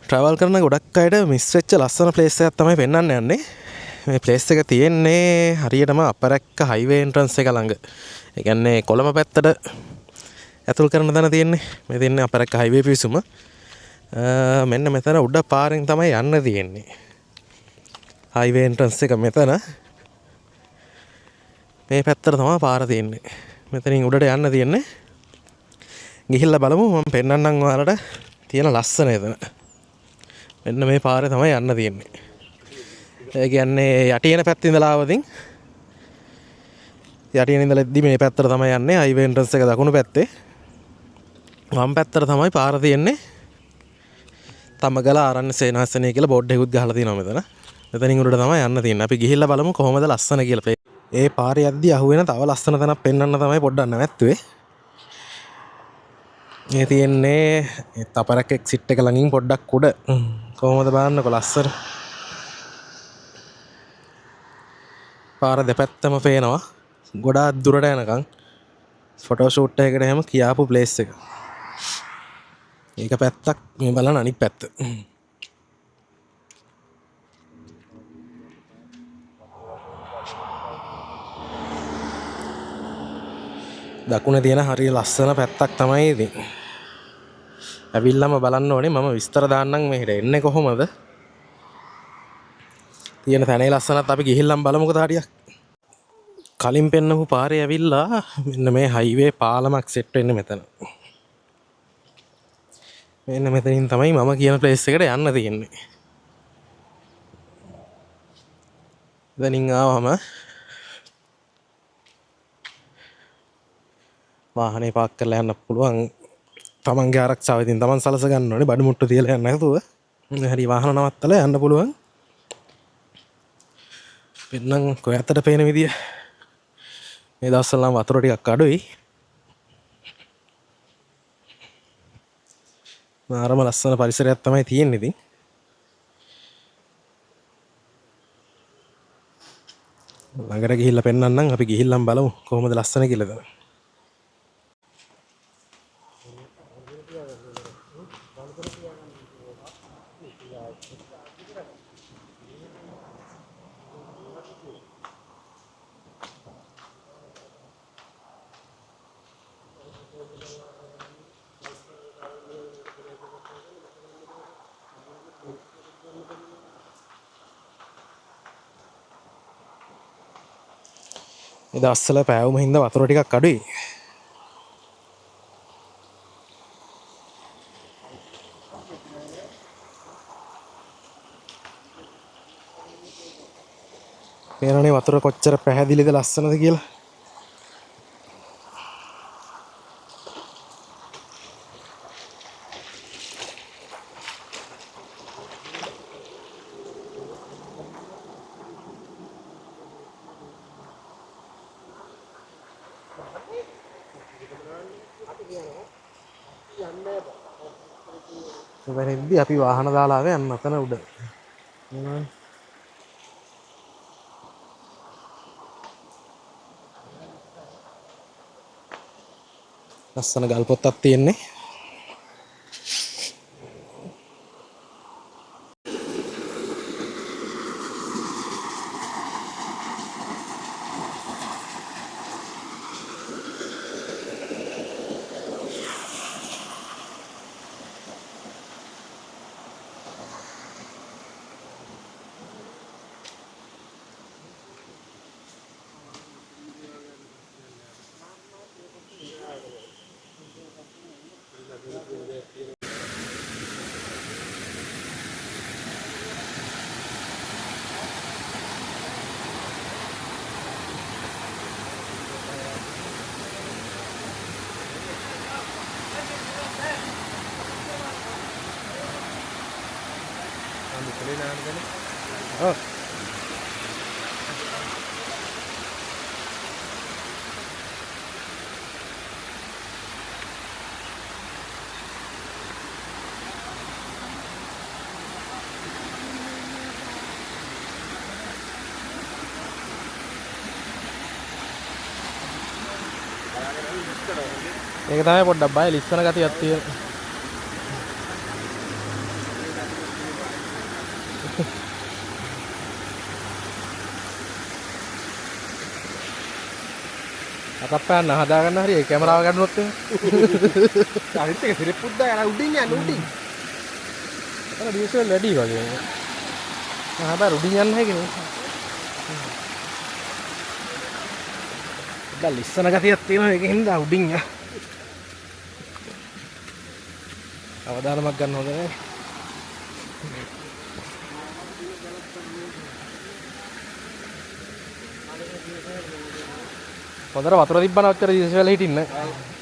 Travel කරන ගොඩක් අයට මිස් වෙච්ච ලස්සන ප්ලේස් එකක් තමයි පෙන්වන්න යන්නේ. මේ ප්ලේස් එක තියෙන්නේ හරියටම අපරැක්ක හයිවේ එන්ට්‍රන්ස් එක ළඟ. ඒ කියන්නේ කොළඹ පැත්තට ඇතුල් කරන තැන තියෙන්නේ. මේ තියෙන්නේ අපරැක්ක හයිවේ පිවිසුම. මෙන්න මෙතන උඩ පාරෙන් තමයි යන්න තියෙන්නේ. හයිවේ එන්ට්‍රන්ස් එක මෙතන. මේ පැත්තට තමයි පාර තියෙන්නේ. මෙතනින් උඩට යන්න තියෙන්නේ. ගිහිල්ලා බලමු මම පෙන්වන්නම් ඔයාලට තියෙන ලස්සන එතන. මෙන්න මේ පාරේ තමයි යන්න තියෙන්නේ. ඒ කියන්නේ යටියන පැත්තේ ඉඳලා ආවදින් යටියන ඉඳලා ඉද්දි මේ පැත්තට තමයි යන්නේ හයිවේ එන්ට්‍රන්ස් එක දකුණු පැත්තේ. වම් පැත්තට තමයි පාර තියෙන්නේ. තමගල ආරණ්‍ය සේනාසනය කියලා බෝඩ් එකකුත් ගහලා තියෙනවා මෙතන. මෙතනින් උඩට තමයි යන්න තියෙන්නේ. අපි ගිහිල්ලා බලමු කොහොමද ලස්සන කියලා. ඒ පාරේ යද්දි අහුවෙන තව ලස්සන තැනක් පෙන්වන්න තමයි පොඩ්ඩක් නැවැත්තුවේ. මේ තියෙන්නේ තපරක් එක්සිට් එක ළඟින් පොඩ්ඩක් උඩ. කොහොමද බලන්නකො ලස්සන. පාර දෙපැත්තම පේනවා. ගොඩාක් දුරට යනකම් ෆොටෝ ෂූට් එකකට එහෙම කියාපු ප්ලේස් එක. ඒක පැත්තක් මේ බලන්න අනිත් පැත්ත. දකුණේ තියෙන හරිය ලස්සන පැත්තක් තමයි ඉතින්. ඇවිල්ලාම බලන්න ඕනේ මම විස්තර දාන්නම් මෙහෙට එන්නේ කොහොමද? තියෙන තැනේ ලස්සනත් අපි ගිහිල්ලාම බලමුකෝ තාටියක්. කලින් පෙන්නපු පාරේ ඇවිල්ලා මෙන්න මේ හයිවේ පාලමක් සෙට් වෙන්නේ මෙතන. මෙන්න මෙතනින් තමයි මම කියන ප්ලේස් එකට යන්න තියෙන්නේ. දැනින් ආවම වාහනේ පාක් කරලා යන්න පුළුවන්. තමන්ගේ ආරක්ෂාව ඉතින් තමන් සලස ගන්න ඕනේ. බඩු මුට්ටු තියලා යන්න නැතුව. හරි වාහන නවත්තලා යන්න පුළුවන්. පෙන්නම් කොහේතර පේන විදිය. මේ දවස්වල නම් වතුර ටිකක් අඩුයි. මාරම ලස්සන පරිසරයක් තමයි තියෙන්නේ ඉතින්. ළඟට ගිහිල්ලා පෙන්වන්නම්. අපි ගිහිල්ලාම බලමු කොහොමද ලස්සන කියලාද. මේ දවස්වල පෑවුම හින්දා වතුර ටිකක් අඩුයි. පේනනේ වතුර කොච්චර පැහැදිලිද ලස්සනද කියලා. ඉතින් අපි වාහන දාලා ආවේ යන්න අතන උඩ. ලස්සන ගල් පොත්තක් තියෙන්නේ. Oh. ඒක තමයි පොඩ්ඩක් බය ලිස්සන ගතියක් තියෙන. අතප්පයන්න හදාගන්න හරි ඒ කැමරාව ගන්නවත් අනිත් එක සිරප්පුත් දාලා උඩින් යන්න උඩින්. අර ඩීසල් වැඩි වගේ. හැබැයි උඩින් යන්න හැකිනේ. දැන් ලිස්සන ගතියක් තියෙනවා ඒකෙන්ද උඩින් යා. අවදානමක් ගන්න හොඳ නැහැ. හොඳට වතුර තිබ්බනම් ඔච්චර ඩීසල් හිටින්නේ නැහැ.